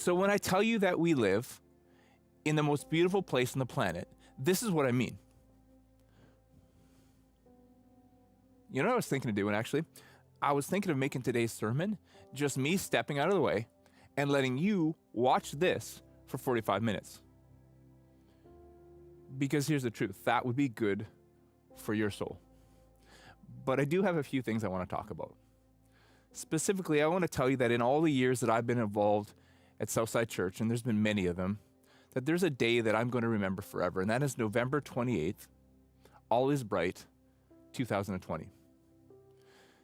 So when I tell you that we live in the most beautiful place on the planet, this is what I mean. You know what I was thinking of doing, actually? I was thinking of making today's sermon just me stepping out of the way and letting you watch this for 45 minutes. Because here's the truth, that would be good for your soul. But I do have a few things I want to talk about. Specifically, I want to tell you that in all the years that I've been involved at Southside Church, and there's been many of them, that there's a day that I'm going to remember forever, and that is November 28th, All is Bright, 2020.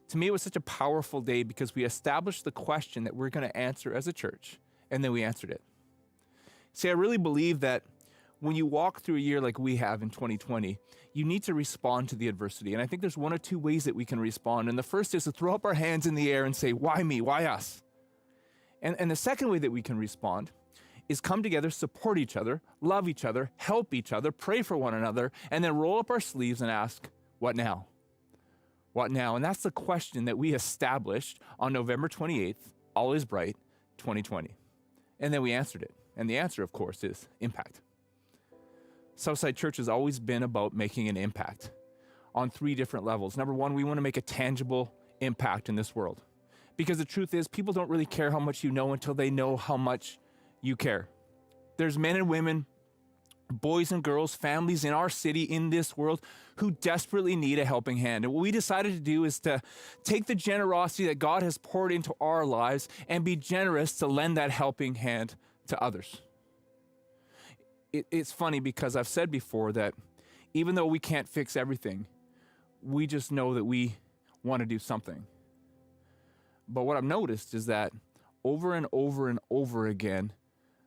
To me, it was such a powerful day because we established the question that we're going to answer as a church, and then we answered it. See, I really believe that when you walk through a year like we have in 2020, you need to respond to the adversity. And I think there's one or two ways that we can respond. And the first is to throw up our hands in the air and say, why me? Why us? And the second way that we can respond is come together, support each other, love each other, help each other, pray for one another, and then roll up our sleeves and ask, what now? What now? And that's the question that we established on November 28th, All is Bright, 2020. And then we answered it. And the answer, of course, is impact. Southside Church has always been about making an impact on three different levels. Number one, we want to make a tangible impact in this world. Because the truth is, people don't really care how much you know until they know how much you care. There's men and women, boys and girls, families in our city, in this world, who desperately need a helping hand. And what we decided to do is to take the generosity that God has poured into our lives and be generous to lend that helping hand to others. It's funny because I've said before that even though we can't fix everything, we just know that we want to do something. But what I've noticed is that over and over and over again,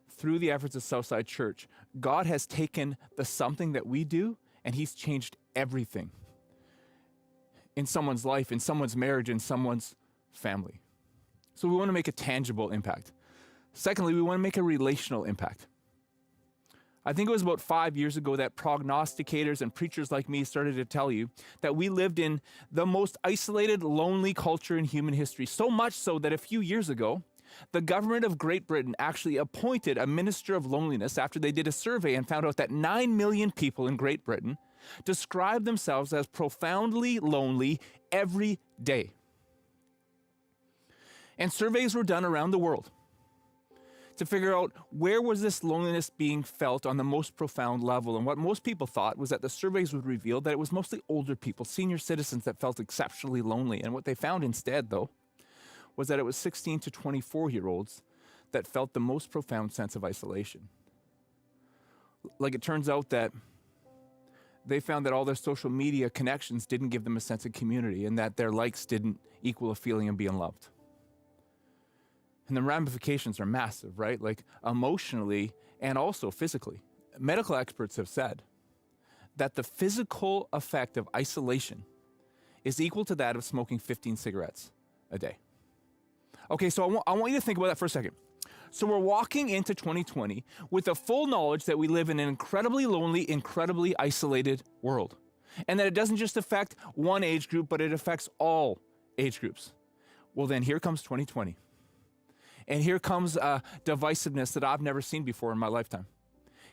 through the efforts of Southside Church, God has taken the something that we do and he's changed everything in someone's life, in someone's marriage, in someone's family. So we want to make a tangible impact. Secondly, we want to make a relational impact. I think it was about 5 years ago that prognosticators and preachers like me started to tell you that we lived in the most isolated, lonely culture in human history. So much so that a few years ago, the government of Great Britain actually appointed a minister of loneliness after they did a survey and found out that 9 million people in Great Britain describe themselves as profoundly lonely every day. And surveys were done around the world to figure out where was this loneliness being felt on the most profound level. And what most people thought was that the surveys would reveal that it was mostly older people, senior citizens that felt exceptionally lonely. And what they found instead, though, was that it was 16 to 24-year-olds that felt the most profound sense of isolation. Like it turns out that they found that all their social media connections didn't give them a sense of community and that their likes didn't equal a feeling of being loved. And the ramifications are massive, right? Like emotionally and also physically. Medical experts have said that the physical effect of isolation is equal to that of smoking 15 cigarettes a day. Okay, so I want you to think about that for a second. So we're walking into 2020 with the full knowledge that we live in an incredibly lonely, incredibly isolated world. And that it doesn't just affect one age group, but it affects all age groups. Well, then here comes 2020. And here comes a divisiveness that I've never seen before in my lifetime.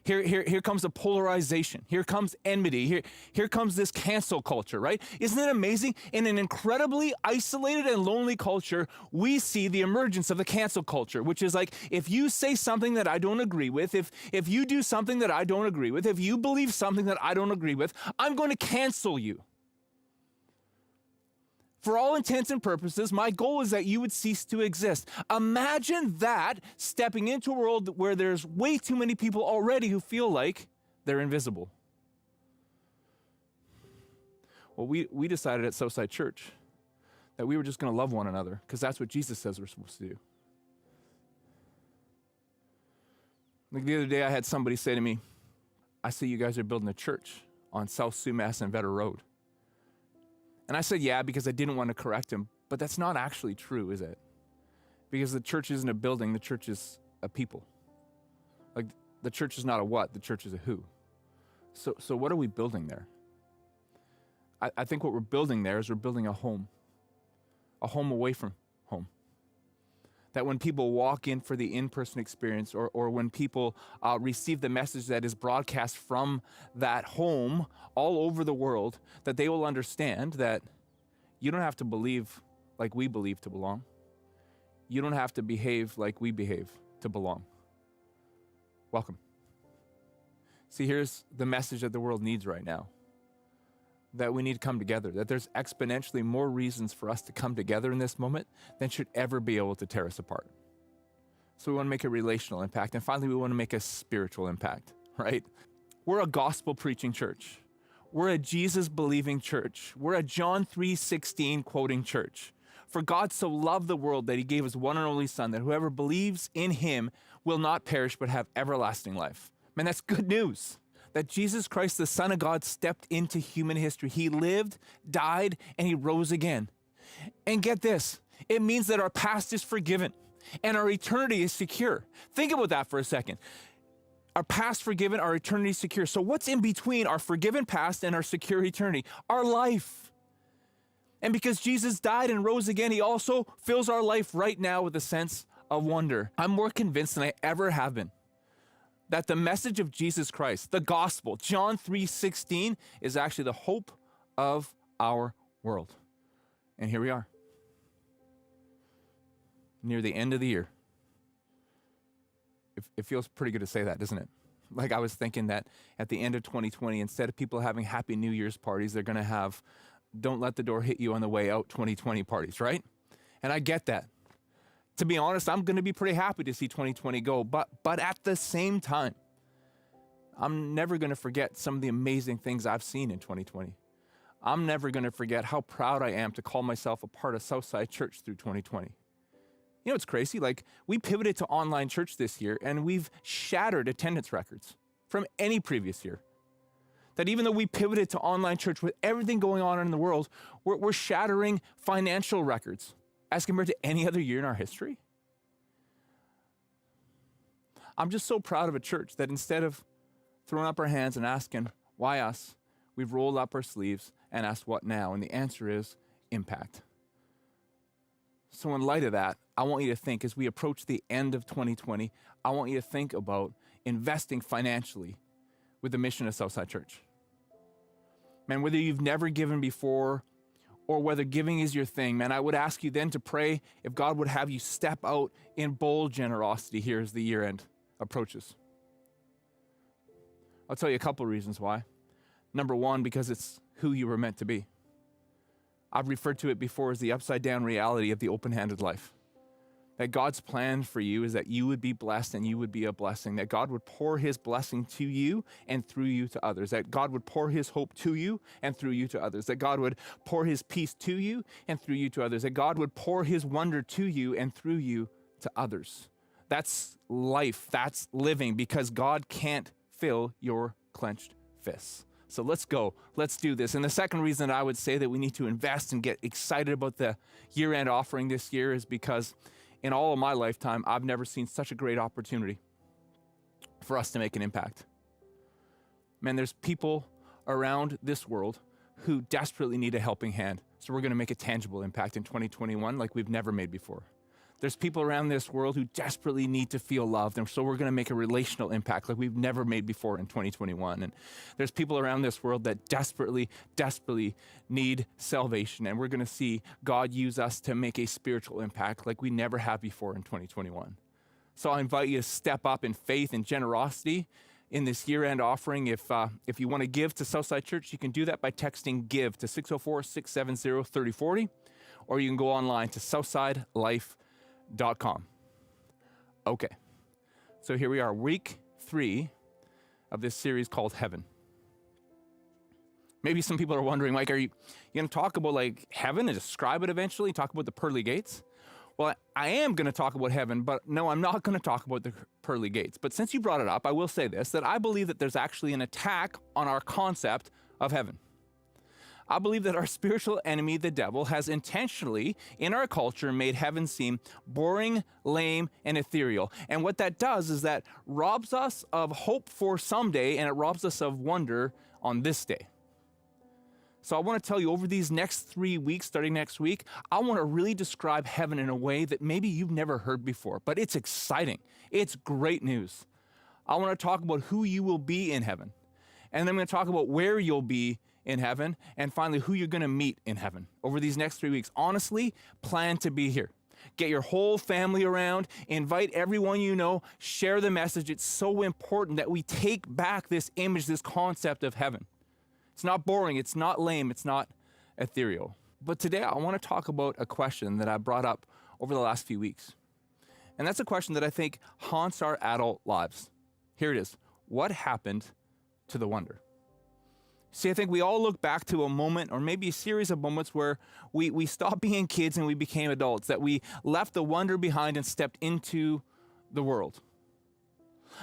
Here comes a polarization. Here comes enmity. Here comes this cancel culture, right? Isn't it amazing? In an incredibly isolated and lonely culture, we see the emergence of the cancel culture, which is like, if you say something that I don't agree with, if you do something that I don't agree with, if you believe something that I don't agree with, I'm going to cancel you. For all intents and purposes, my goal is that you would cease to exist. Imagine that stepping into a world where there's way too many people already who feel like they're invisible. Well, we decided at Southside Church that we were just going to love one another because that's what Jesus says we're supposed to do. Like the other day, I had somebody say to me, I see you guys are building a church on South Sumas and Vetter Road. And I said, yeah, because I didn't want to correct him. But that's not actually true, is it? Because the church isn't a building, the church is a people. Like, the church is not a what, the church is a who. So what are we building there? I think what we're building there is we're building a home away from home. That when people walk in for the in-person experience, or when people receive the message that is broadcast from that home all over the world, that they will understand that you don't have to believe like we believe to belong. You don't have to behave like we behave to belong. Welcome. See, here's the message that the world needs right now. That we need to come together, that there's exponentially more reasons for us to come together in this moment than should ever be able to tear us apart. So we want to make a relational impact. And finally, we want to make a spiritual impact, right? We're a gospel preaching church. We're a Jesus believing church. We're a John 3:16 quoting church. For God so loved the world that he gave his one and only son, that whoever believes in him will not perish but have everlasting life. Man, that's good news. That Jesus Christ, the Son of God, stepped into human history. He lived, died, and he rose again. And get this, it means that our past is forgiven and our eternity is secure. Think about that for a second. Our past forgiven, our eternity secure. So what's in between our forgiven past and our secure eternity? Our life. And because Jesus died and rose again, he also fills our life right now with a sense of wonder. I'm more convinced than I ever have been that the message of Jesus Christ, the gospel, John 3:16, is actually the hope of our world. And here we are, near the end of the year. It feels pretty good to say that, doesn't it? Like, I was thinking that at the end of 2020, instead of people having happy New Year's parties, they're going to have don't let the door hit you on the way out 2020 parties, right? And I get that. To be honest, I'm going to be pretty happy to see 2020 go, but at the same time, I'm never going to forget some of the amazing things I've seen in 2020. I'm never going to forget how proud I am to call myself a part of Southside Church through 2020. You know, it's crazy. Like, we pivoted to online church this year, and we've shattered attendance records from any previous year. That even though we pivoted to online church with everything going on in the world, we're shattering financial records as compared to any other year in our history. I'm just so proud of a church that instead of throwing up our hands and asking, why us? We've rolled up our sleeves and asked, what now? And the answer is impact. So in light of that, I want you to think, as we approach the end of 2020, I want you to think about investing financially with the mission of Southside Church. Man, whether you've never given before or whether giving is your thing, man, I would ask you then to pray if God would have you step out in bold generosity here as the year end approaches. I'll tell you a couple reasons why. Number one, because it's who you were meant to be. I've referred to it before as the upside down reality of the open-handed life. That God's plan for you is that you would be blessed and you would be a blessing. That God would pour his blessing to you and through you to others. That God would pour his hope to you and through you to others. That God would pour his peace to you and through you to others. That God would pour his wonder to you and through you to others. That's life. That's living, because God can't fill your clenched fists. So let's go. Let's do this. And the second reason I would say that we need to invest and get excited about the year-end offering this year is because in all of my lifetime, I've never seen such a great opportunity for us to make an impact. Man, there's people around this world who desperately need a helping hand. So we're going to make a tangible impact in 2021 like we've never made before. There's people around this world who desperately need to feel loved, and so we're going to make a relational impact like we've never made before in 2021. And there's people around this world that desperately need salvation, and we're going to see God use us to make a spiritual impact like we never have before in 2021. So I invite you to step up in faith and generosity in this year-end offering. If you want to give to Southside Church, you can do that by texting GIVE to 604-670-3040, or you can go online to southsidelife.com. Okay, so here we are, week 3 of this series called Heaven. Maybe some people are wondering, Mike, are you going to talk about like heaven and describe it eventually, talk about the pearly gates? Well, I am going to talk about heaven, but no, I'm not going to talk about the pearly gates. But since you brought it up, I will say this, that I believe that there's actually an attack on our concept of heaven. I believe that our spiritual enemy, the devil, has intentionally, in our culture, made heaven seem boring, lame, and ethereal. And what that does is that robs us of hope for someday, and it robs us of wonder on this day. So I want to tell you, over these next 3 weeks, starting next week, I want to really describe heaven in a way that maybe you've never heard before, but it's exciting. It's great news. I want to talk about who you will be in heaven. And then I'm going to talk about where you'll be in heaven, and finally, who you're going to meet in heaven over these next 3 weeks. Honestly, plan to be here. Get your whole family around, invite everyone you know, share the message. It's so important that we take back this image, this concept of heaven. It's not boring, it's not lame, it's not ethereal. But today I want to talk about a question that I brought up over the last few weeks. And that's a question that I think haunts our adult lives. Here it is. What happened to the wonder? See, I think we all look back to a moment, or maybe a series of moments, where we stopped being kids and we became adults, that we left the wonder behind and stepped into the world.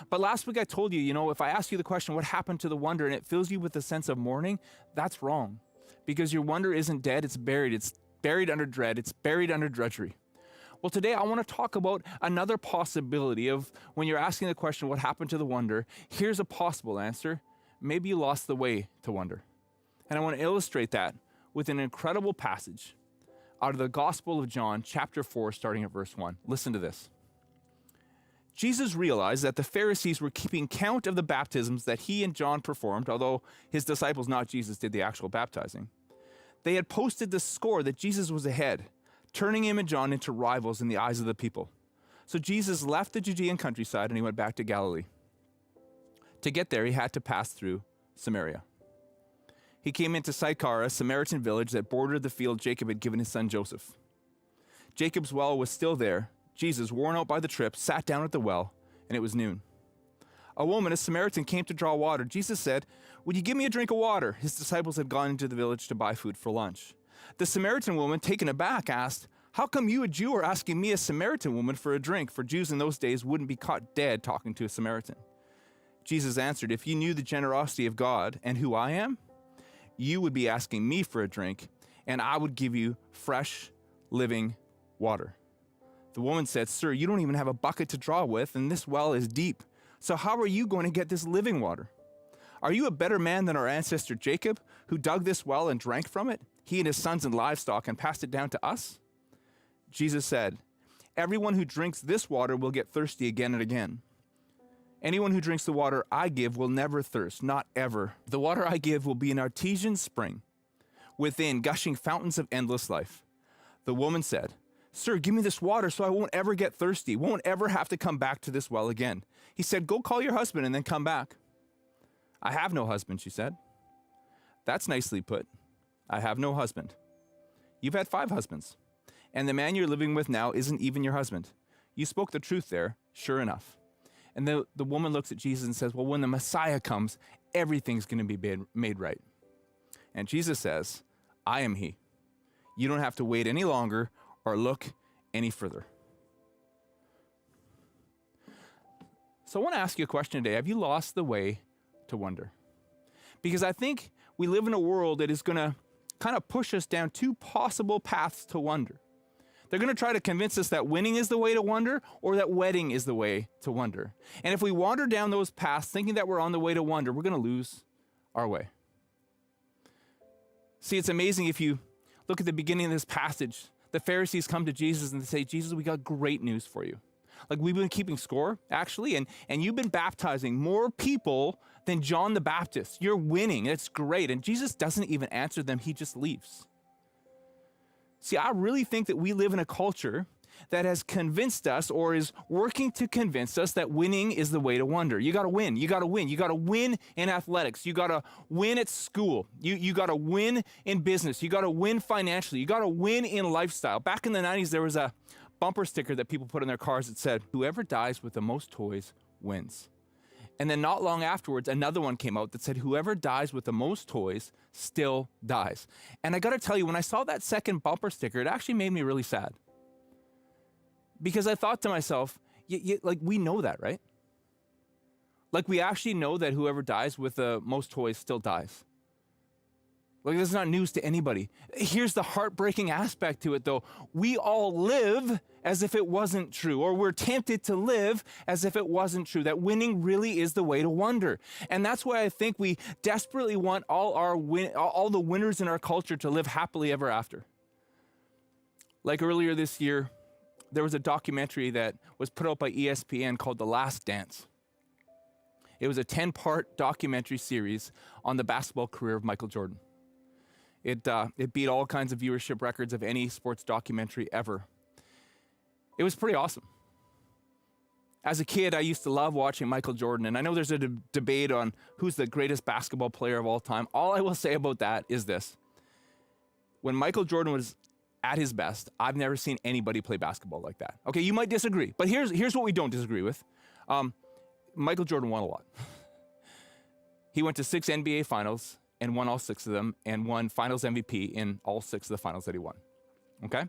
But last week I told you, if I ask you the question, what happened to the wonder, and it fills you with a sense of mourning, that's wrong. Because your wonder isn't dead, it's buried. It's buried under dread, it's buried under drudgery. Well, today I want to talk about another possibility of when you're asking the question, what happened to the wonder? Here's a possible answer. Maybe you lost the way to wonder. And I want to illustrate that with an incredible passage out of the Gospel of John, chapter 4, starting at verse 1. Listen to this. Jesus realized that the Pharisees were keeping count of the baptisms that he and John performed, although his disciples, not Jesus, did the actual baptizing. They had posted the score that Jesus was ahead, turning him and John into rivals in the eyes of the people. So Jesus left the Judean countryside and he went back to Galilee. To get there, he had to pass through Samaria. He came into Sychar, a Samaritan village that bordered the field Jacob had given his son Joseph. Jacob's well was still there. Jesus, worn out by the trip, sat down at the well, and it was noon. A woman, a Samaritan, came to draw water. Jesus said, "Would you give me a drink of water?" His disciples had gone into the village to buy food for lunch. The Samaritan woman, taken aback, asked, "How come you, a Jew, are asking me, a Samaritan woman, for a drink?" For Jews in those days wouldn't be caught dead talking to a Samaritan. Jesus answered, "If you knew the generosity of God and who I am, you would be asking me for a drink, and I would give you fresh, living water." The woman said, "Sir, you don't even have a bucket to draw with, and this well is deep. So how are you going to get this living water? Are you a better man than our ancestor Jacob, who dug this well and drank from it, he and his sons and livestock, and passed it down to us?" Jesus said, "Everyone who drinks this water will get thirsty again and again. Anyone who drinks the water I give will never thirst, not ever. The water I give will be an artesian spring, within gushing fountains of endless life." The woman said, "Sir, give me this water so I won't ever get thirsty, won't ever have to come back to this well again." He said, "Go call your husband and then come back." "I have no husband," she said. "That's nicely put. I have no husband. You've had 5 husbands, and the man you're living with now isn't even your husband. You spoke the truth there, sure enough." And the woman looks at Jesus and says, "Well, when the Messiah comes, everything's going to be made right." And Jesus says, "I am he. You don't have to wait any longer or look any further." So I want to ask you a question today. Have you lost the way to wonder? Because I think we live in a world that is going to kind of push us down 2 possible paths to wonder. They're going to try to convince us that winning is the way to wonder, or that wedding is the way to wonder. And if we wander down those paths thinking that we're on the way to wonder, we're going to lose our way. See, it's amazing if you look at the beginning of this passage. The Pharisees come to Jesus and they say, "Jesus, we got great news for you. Like, we've been keeping score, actually, and you've been baptizing more people than John the Baptist. You're winning. It's great." And Jesus doesn't even answer them. He just leaves. See, I really think that we live in a culture that has convinced us, or is working to convince us, that winning is the way to wonder. You got to win. You got to win. You got to win in athletics. You got to win at school. You got to win in business. You got to win financially. You got to win in lifestyle. Back in the 90s, there was a bumper sticker that people put in their cars that said, "Whoever dies with the most toys wins." And then not long afterwards, another one came out that said, "Whoever dies with the most toys still dies." And I got to tell you, when I saw that second bumper sticker, it actually made me really sad. Because I thought to myself, like, we know that, right? Like, we actually know that whoever dies with the most toys still dies. Like, this is not news to anybody. Here's the heartbreaking aspect to it, though. We all live as if it wasn't true, or we're tempted to live as if it wasn't true, that winning really is the way to wonder. And that's why I think we desperately want all the winners in our culture to live happily ever after. Like earlier this year, there was a documentary that was put out by ESPN called The Last Dance. It was a 10-part documentary series on the basketball career of Michael Jordan. It beat all kinds of viewership records of any sports documentary ever. It was pretty awesome. As a kid, I used to love watching Michael Jordan, and I know there's a debate on who's the greatest basketball player of all time. All I will say about that is this. When Michael Jordan was at his best, I've never seen anybody play basketball like that. Okay, you might disagree, but here's what we don't disagree with. Michael Jordan won a lot. He went to 6 NBA finals and won all 6 of them, and won finals MVP in all 6 of the finals that he won. Okay?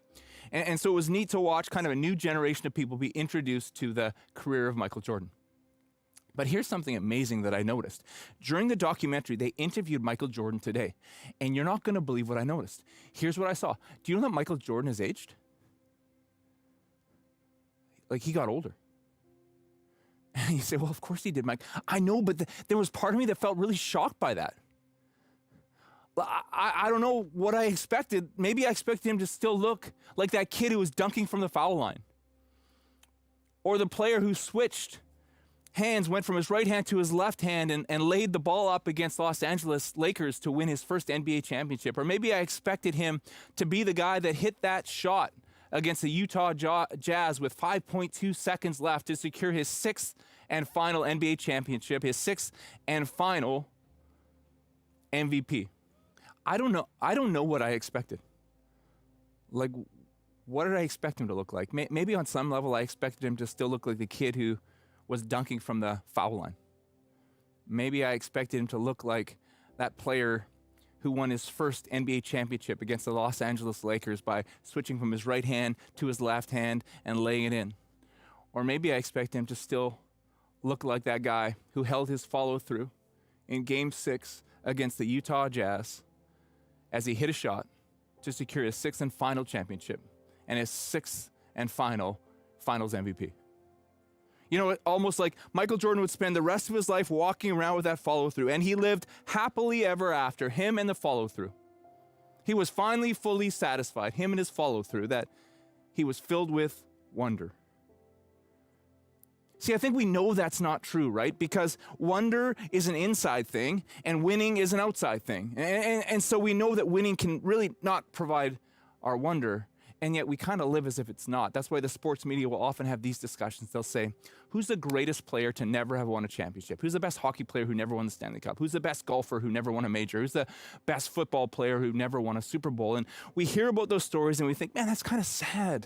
And so it was neat to watch kind of a new generation of people be introduced to the career of Michael Jordan. But here's something amazing that I noticed. During the documentary, they interviewed Michael Jordan today, and you're not going to believe what I noticed. Here's what I saw. Do you know that Michael Jordan has aged? Like, he got older. And you say, well, of course he did, Mike. I know, but there was part of me that felt really shocked by that. I don't know what I expected. Maybe I expected him to still look like that kid who was dunking from the foul line. Or the player who switched hands, went from his right hand to his left hand and laid the ball up against Los Angeles Lakers to win his first NBA championship. Or maybe I expected him to be the guy that hit that shot against the Utah Jazz with 5.2 seconds left to secure his 6th and final NBA championship, his 6th and final MVP. I don't know what I expected. Like, what did I expect him to look like? Maybe on some level I expected him to still look like the kid who was dunking from the foul line. Maybe I expected him to look like that player who won his first NBA championship against the Los Angeles Lakers by switching from his right hand to his left hand and laying it in. Or maybe I expect him to still look like that guy who held his follow-through in Game 6 against the Utah Jazz as he hit a shot to secure his 6th and final championship and his 6th and finals MVP. You know, almost like Michael Jordan would spend the rest of his life walking around with that follow-through, and he lived happily ever after, him and the follow-through. He was finally fully satisfied, him and his follow-through, that he was filled with wonder. See, I think we know that's not true, right? Because wonder is an inside thing, and winning is an outside thing. And so we know that winning can really not provide our wonder, and yet we kind of live as if it's not. That's why the sports media will often have these discussions. They'll say, who's the greatest player to never have won a championship? Who's the best hockey player who never won the Stanley Cup? Who's the best golfer who never won a major? Who's the best football player who never won a Super Bowl? And we hear about those stories and we think, man, that's kind of sad.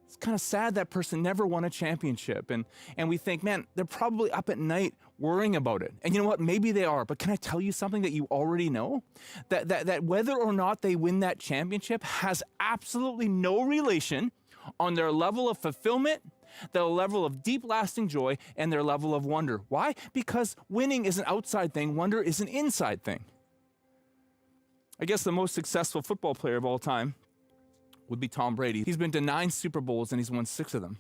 It's kind of sad that person never won a championship. And we think, man, they're probably up at night worrying about it. And you know what? Maybe they are. But can I tell you something that you already know? That whether or not they win that championship has absolutely no relation on their level of fulfillment, their level of deep lasting joy, and their level of wonder. Why? Because winning is an outside thing. Wonder is an inside thing. I guess the most successful football player of all time would be Tom Brady. He's been to 9 Super Bowls and he's won 6 of them.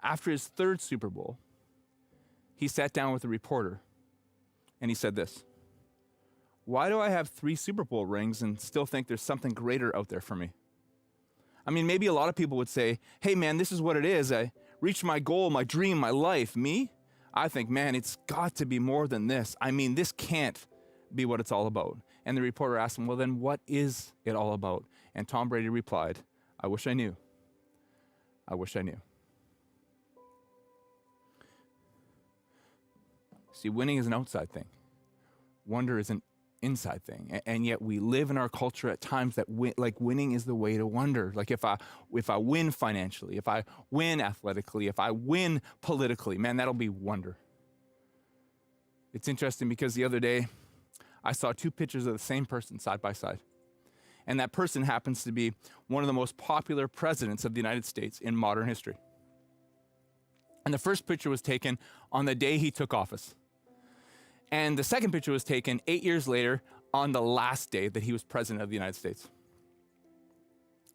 After his 3rd Super Bowl, he sat down with a reporter and he said this: why do I have 3 Super Bowl rings and still think there's something greater out there for me? I mean, maybe a lot of people would say, hey man, this is what it is. I reached my goal, my dream, my life. Me? I think, man, it's got to be more than this. I mean, this can't be what it's all about. And the reporter asked him, well, then what is it all about? And Tom Brady replied, I wish I knew. I wish I knew. See, winning is an outside thing. Wonder is an inside thing. And yet we live in our culture at times that winning is the way to wonder. Like if I win financially, if I win athletically, if I win politically, man, that'll be wonder. It's interesting because the other day I saw 2 pictures of the same person side by side. And that person happens to be one of the most popular presidents of the United States in modern history. And the first picture was taken on the day he took office. And the second picture was taken 8 years later on the last day that he was president of the United States.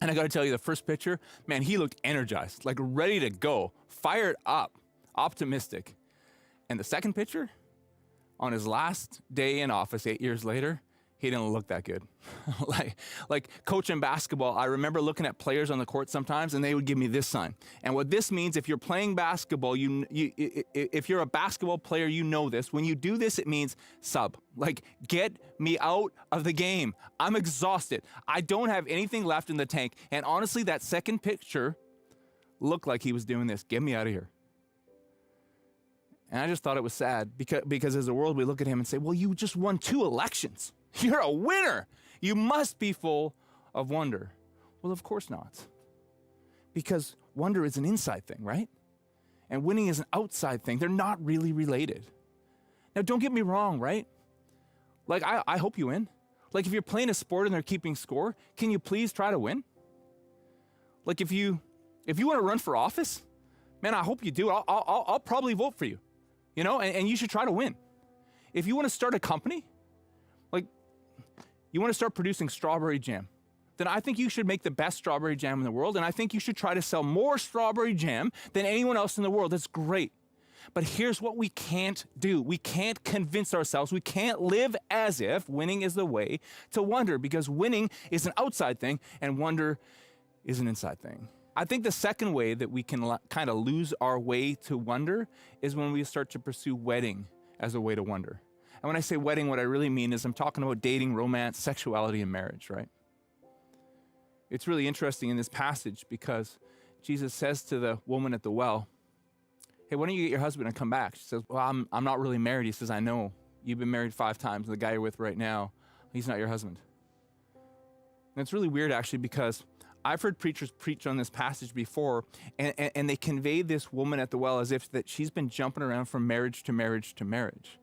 And I got to tell you, the first picture, man, he looked energized, like ready to go, fired up, optimistic. And the second picture, on his last day in office 8 years later, he didn't look that good. like coaching basketball, I remember looking at players on the court sometimes and they would give me this sign. And what this means, if you're playing basketball, if you're a basketball player, you know this. When you do this, it means sub. Like, get me out of the game. I'm exhausted. I don't have anything left in the tank. And honestly, that second picture looked like he was doing this. Get me out of here. And I just thought it was sad because as a world, we look at him and say, well, you just won 2 elections. You're a winner. You must be full of wonder. Well, of course not. Because wonder is an inside thing, right? And winning is an outside thing. They're not really related. Now, don't get me wrong, right? Like, I hope you win. Like, if you're playing a sport and they're keeping score, can you please try to win? Like, if you want to run for office, man, I hope you do. I'll probably vote for you, and you should try to win. If you want to start a company, like, you want to start producing strawberry jam, then I think you should make the best strawberry jam in the world, and I think you should try to sell more strawberry jam than anyone else in the world. That's great. But here's what we can't do. We can't convince ourselves. We can't live as if winning is the way to wonder, because winning is an outside thing and wonder is an inside thing. I think the second way that we can kind of lose our way to wonder is when we start to pursue wedding as a way to wonder. And when I say wedding, what I really mean is I'm talking about dating, romance, sexuality, and marriage, right? It's really interesting in this passage because Jesus says to the woman at the well, hey, why don't you get your husband and come back? She says, well, I'm not really married. He says, I know. You've been married 5 times. The guy you're with right now, he's not your husband. And it's really weird, actually, because I've heard preachers preach on this passage before, and they convey this woman at the well as if that she's been jumping around from marriage to marriage to marriage.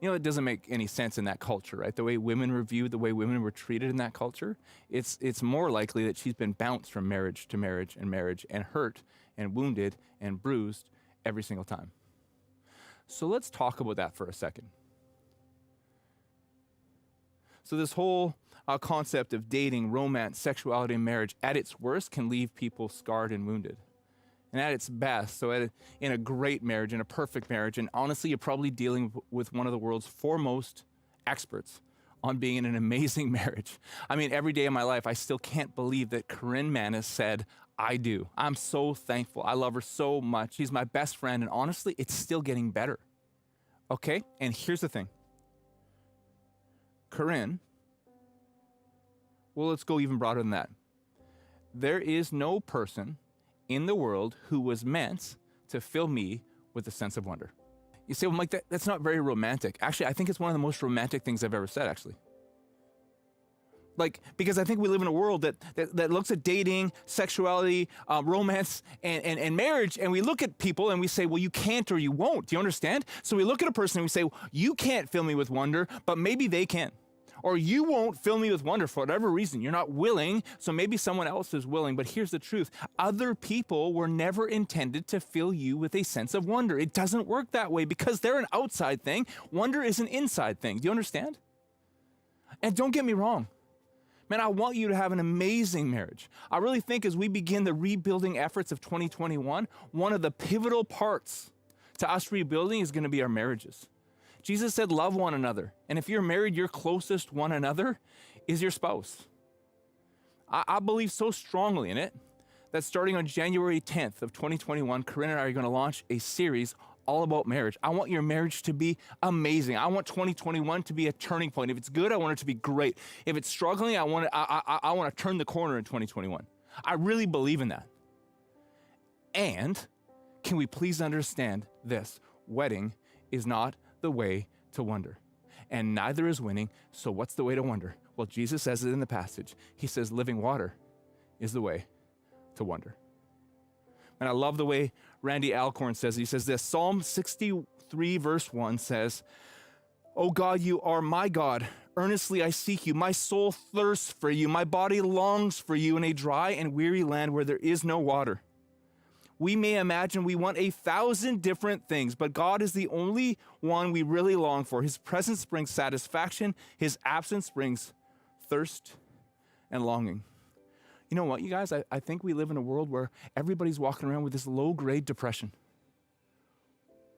It doesn't make any sense in that culture, right? The way women were viewed, the way women were treated in that culture, it's more likely that she's been bounced from marriage to marriage and hurt and wounded and bruised every single time. So let's talk about that for a second. So this whole concept of dating, romance, sexuality, and marriage, at its worst, can leave people scarred and wounded. And at its best, in a great marriage, in a perfect marriage, and honestly, you're probably dealing with one of the world's foremost experts on being in an amazing marriage. I mean, every day of my life, I still can't believe that Corinne Manis said, I do. I'm so thankful. I love her so much. She's my best friend, and honestly, it's still getting better. Okay? And here's the thing. Corinne, well, let's go even broader than that. There is no person in the world who was meant to fill me with a sense of wonder. You say, well, Mike, that's not very romantic. Actually, I think it's one of the most romantic things I've ever said, actually. Because I think we live in a world that looks at dating, sexuality, romance, and marriage, and we look at people and we say, well, you can't or you won't. Do you understand? So we look at a person and we say, well, you can't fill me with wonder, but maybe they can. Or you won't fill me with wonder for whatever reason. You're not willing, so maybe someone else is willing. But here's the truth. Other people were never intended to fill you with a sense of wonder. It doesn't work that way because they're an outside thing. Wonder is an inside thing. Do you understand? And don't get me wrong. Man, I want you to have an amazing marriage. I really think as we begin the rebuilding efforts of 2021, one of the pivotal parts to us rebuilding is going to be our marriages. Jesus said, love one another. And if you're married, your closest one another is your spouse. I believe so strongly in it that starting on January 10th of 2021, Corinne and I are going to launch a series all about marriage. I want your marriage to be amazing. I want 2021 to be a turning point. If it's good, I want it to be great. If it's struggling, I want to turn the corner in 2021. I really believe in that. And can we please understand this? Wedding is not the way to wonder, and neither is winning. So what's the way to wonder? Well, Jesus says it in the passage. He says living water is the way to wonder. And I love the way Randy Alcorn says it. He says this, Psalm 63 verse 1 says, "O God, you are my God. Earnestly I seek you. My soul thirsts for you. My body longs for you in a dry and weary land where there is no water." We may imagine we want 1,000 different things, but God is the only one we really long for. His presence brings satisfaction. His absence brings thirst and longing. You know what, you guys? I think we live in a world where everybody's walking around with this low-grade depression.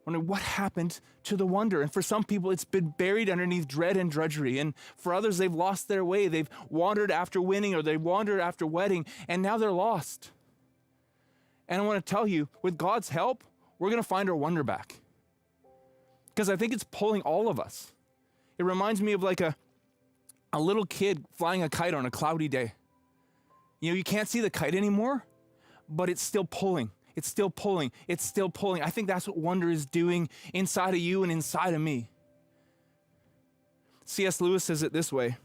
Wondering what happened to the wonder. And for some people, it's been buried underneath dread and drudgery. And for others, they've lost their way. They've wandered after winning, or they've wandered after wedding, and now they're lost. And I want to tell you, with God's help, we're going to find our wonder back. Because I think it's pulling all of us. It reminds me of like a little kid flying a kite on a cloudy day. You know, you can't see the kite anymore, but it's still pulling. It's still pulling. It's still pulling. I think that's what wonder is doing inside of you and inside of me. C.S. Lewis says it this way.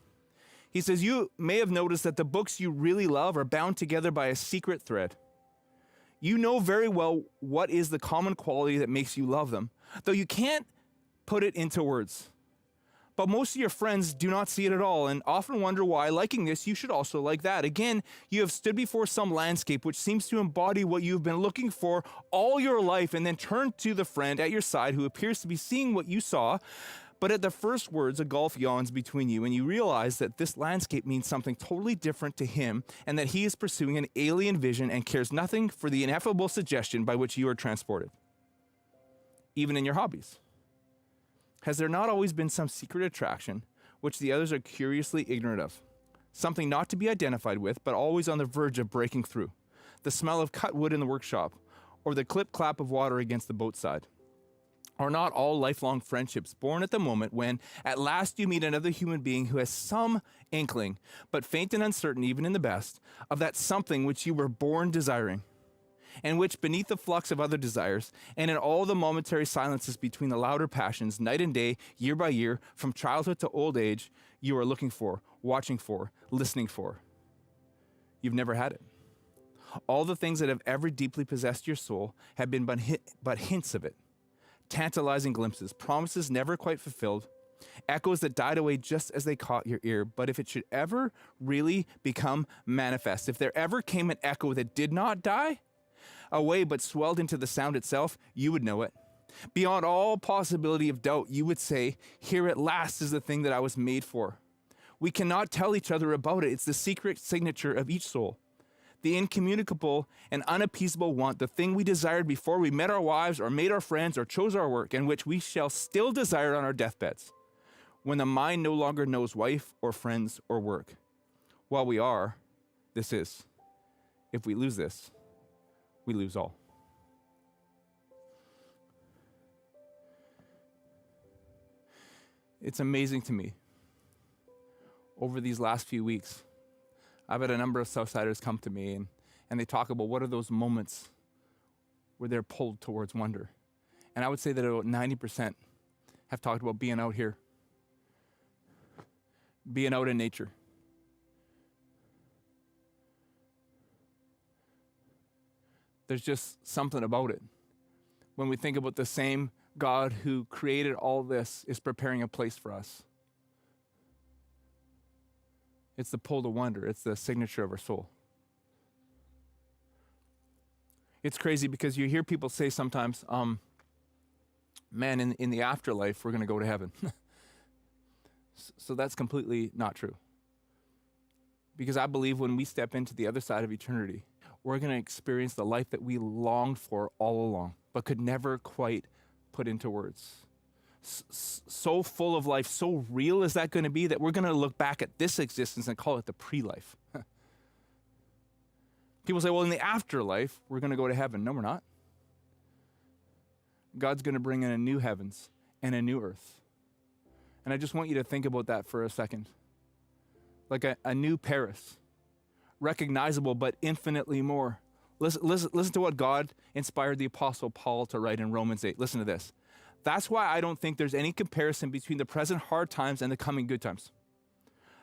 He says, you may have noticed that the books you really love are bound together by a secret thread. You know very well what is the common quality that makes you love them, though you can't put it into words. But most of your friends do not see it at all and often wonder why, liking this, you should also like that. Again, you have stood before some landscape which seems to embody what you've been looking for all your life, and then turn to the friend at your side who appears to be seeing what you saw. But at the first words, a gulf yawns between you, and you realize that this landscape means something totally different to him, and that he is pursuing an alien vision and cares nothing for the ineffable suggestion by which you are transported, even in your hobbies. Has there not always been some secret attraction which the others are curiously ignorant of? Something not to be identified with, but always on the verge of breaking through. The smell of cut wood in the workshop, or the clip-clap of water against the boat side. Are not all lifelong friendships born at the moment when, at last, you meet another human being who has some inkling, but faint and uncertain even in the best, of that something which you were born desiring? And which, beneath the flux of other desires, and in all the momentary silences between the louder passions, night and day, year by year, from childhood to old age, you are looking for, watching for, listening for. You've never had it. All the things that have ever deeply possessed your soul have been but hints of it. Tantalizing glimpses, promises never quite fulfilled, echoes that died away just as they caught your ear. But if it should ever really become manifest, if there ever came an echo that did not die away but swelled into the sound itself, you would know it. Beyond all possibility of doubt, you would say, here at last is the thing that I was made for. We cannot tell each other about it. It's the secret signature of each soul. The incommunicable and unappeasable want, the thing we desired before we met our wives or made our friends or chose our work, and which we shall still desire on our deathbeds, when the mind no longer knows wife or friends or work. While we are, this is. If we lose this, we lose all. It's amazing to me. Over these last few weeks, I've had a number of Southsiders come to me and they talk about what are those moments where they're pulled towards wonder. And I would say that about 90% have talked about being out here, being out in nature. There's just something about it. When we think about the same God who created all this is preparing a place for us. It's the pull to wonder. It's the signature of our soul. It's crazy because you hear people say sometimes, man, in the afterlife, we're going to go to heaven. So that's completely not true. Because I believe when we step into the other side of eternity, we're going to experience the life that we longed for all along, but could never quite put into words. So full of life, so real is that going to be that we're going to look back at this existence and call it the pre-life. People say, well, in the afterlife, we're going to go to heaven. No, we're not. God's going to bring in a new heavens and a new earth. And I just want you to think about that for a second. Like a new Paris, recognizable but infinitely more. Listen to what God inspired the Apostle Paul to write in Romans 8. Listen to this. That's why I don't think there's any comparison between the present hard times and the coming good times.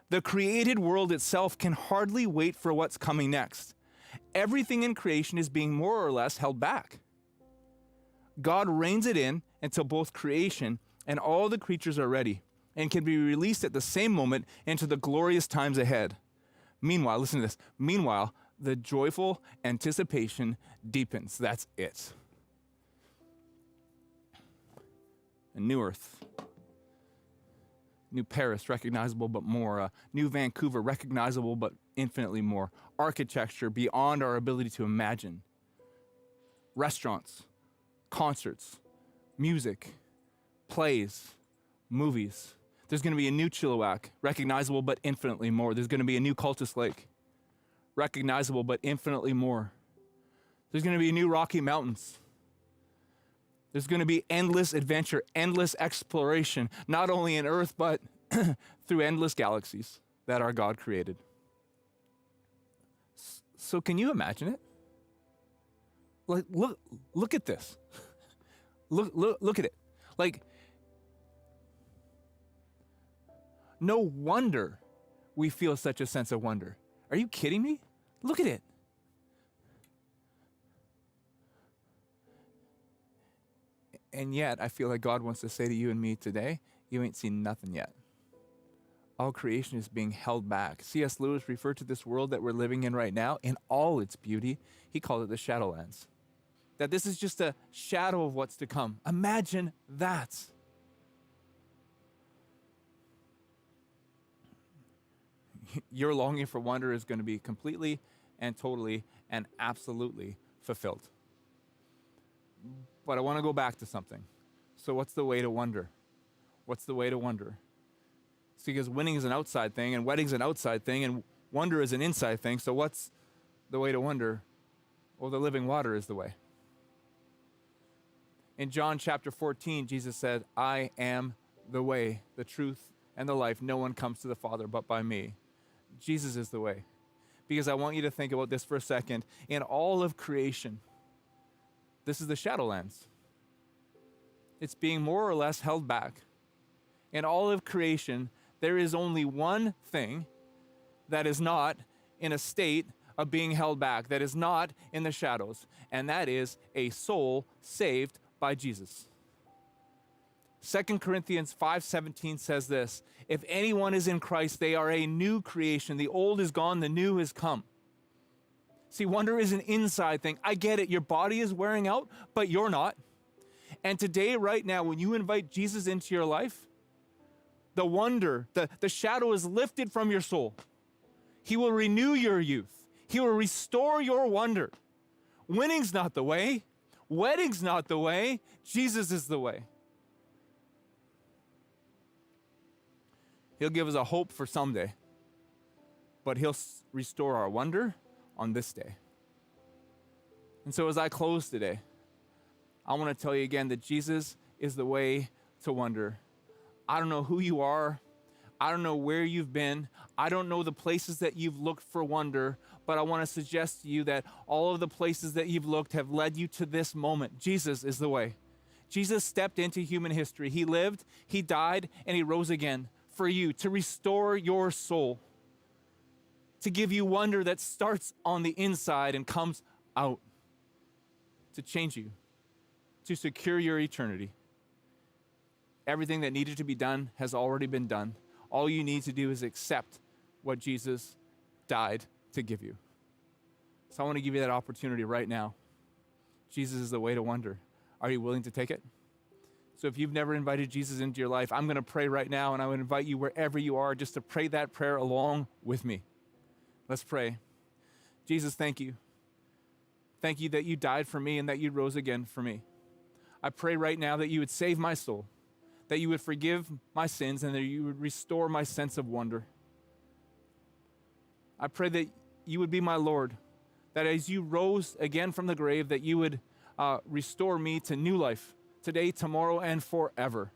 The created world itself can hardly wait for what's coming next. Everything in creation is being more or less held back. God reins it in until both creation and all the creatures are ready and can be released at the same moment into the glorious times ahead. Meanwhile, listen to this. Meanwhile, the joyful anticipation deepens. That's it. A new earth. New Paris, recognizable but more. New Vancouver, recognizable but infinitely more. Architecture beyond our ability to imagine. Restaurants, concerts, music, plays, movies. There's going to be a new Chilliwack, recognizable but infinitely more. There's going to be a new Cultus Lake, recognizable but infinitely more. There's going to be new Rocky Mountains. There's going to be endless adventure, endless exploration, not only in Earth, but through endless galaxies that our God created. So can you imagine it? Like, look at this. Look at it. Like, no wonder we feel such a sense of wonder. Are you kidding me? Look at it. And yet, I feel like God wants to say to you and me today, you ain't seen nothing yet. All creation is being held back. C.S. Lewis referred to this world that we're living in right now in all its beauty. He called it the Shadowlands. That this is just a shadow of what's to come. Imagine that. Your longing for wonder is going to be completely and totally and absolutely fulfilled. But I want to go back to something. So what's the way to wonder? What's the way to wonder? See, because winning is an outside thing, and wedding's an outside thing, and wonder is an inside thing. So what's the way to wonder? Well, the living water is the way. In John chapter 14, Jesus said, I am the way, the truth, and the life. No one comes to the Father but by me. Jesus is the way. Because I want you to think about this for a second. In all of creation, this is the Shadowlands. It's being more or less held back. In all of creation, there is only one thing that is not in a state of being held back, that is not in the shadows, and that is a soul saved by Jesus. 2 Corinthians 5:17 says this, if anyone is in Christ, they are a new creation. The old is gone, the new has come. See, wonder is an inside thing. I get it, your body is wearing out, but you're not. And today, right now, when you invite Jesus into your life, the wonder, the shadow is lifted from your soul. He will renew your youth. He will restore your wonder. Winning's not the way. Wedding's not the way. Jesus is the way. He'll give us a hope for someday, but he'll restore our wonder on this day. And so as I close today, I want to tell you again that Jesus is the way to wonder. I don't know who you are. I don't know where you've been. I don't know the places that you've looked for wonder, but I want to suggest to you that all of the places that you've looked have led you to this moment. Jesus is the way. Jesus stepped into human history. He lived, he died, and he rose again for you to restore your soul, to give you wonder that starts on the inside and comes out, to change you, to secure your eternity. Everything that needed to be done has already been done. All you need to do is accept what Jesus died to give you. So I want to give you that opportunity right now. Jesus is the way to wonder. Are you willing to take it? So if you've never invited Jesus into your life, I'm going to pray right now, and I would invite you wherever you are just to pray that prayer along with me. Let's pray. Jesus, thank you. Thank you that you died for me and that you rose again for me. I pray right now that you would save my soul, that you would forgive my sins, and that you would restore my sense of wonder. I pray that you would be my Lord, that as you rose again from the grave, that you would restore me to new life today, tomorrow, and forever.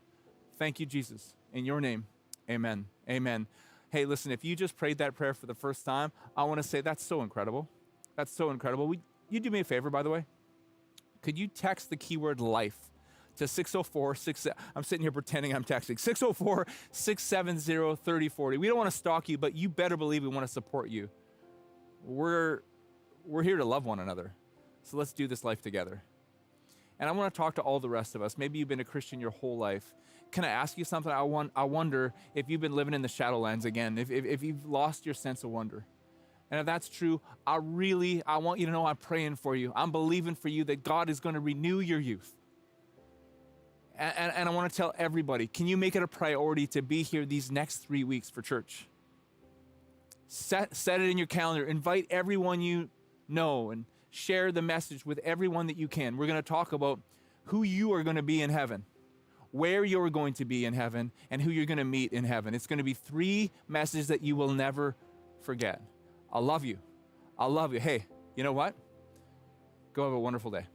Thank you, Jesus. In your name, amen. Amen. Hey, listen, if you just prayed that prayer for the first time, I want to say that's so incredible. That's so incredible. You do me a favor, by the way. Could you text the keyword life to 604-6, I'm sitting here pretending I'm texting, 604-670-3040. We don't want to stalk you, but you better believe we want to support you. We're here to love one another. So let's do this life together. And I want to talk to all the rest of us. Maybe you've been a Christian your whole life. Can I ask you something? I wonder if you've been living in the Shadowlands again, if you've lost your sense of wonder. And if that's true, I want you to know I'm praying for you. I'm believing for you that God is going to renew your youth. And I want to tell everybody, can you make it a priority to be here these next 3 weeks for church? Set it in your calendar. Invite everyone you know and share the message with everyone that you can. We're going to talk about who you are going to be in heaven, where you're going to be in heaven, and who you're going to meet in heaven. It's going to be 3 messages that you will never forget. I love you. I love you. Hey, you know what? Go have a wonderful day.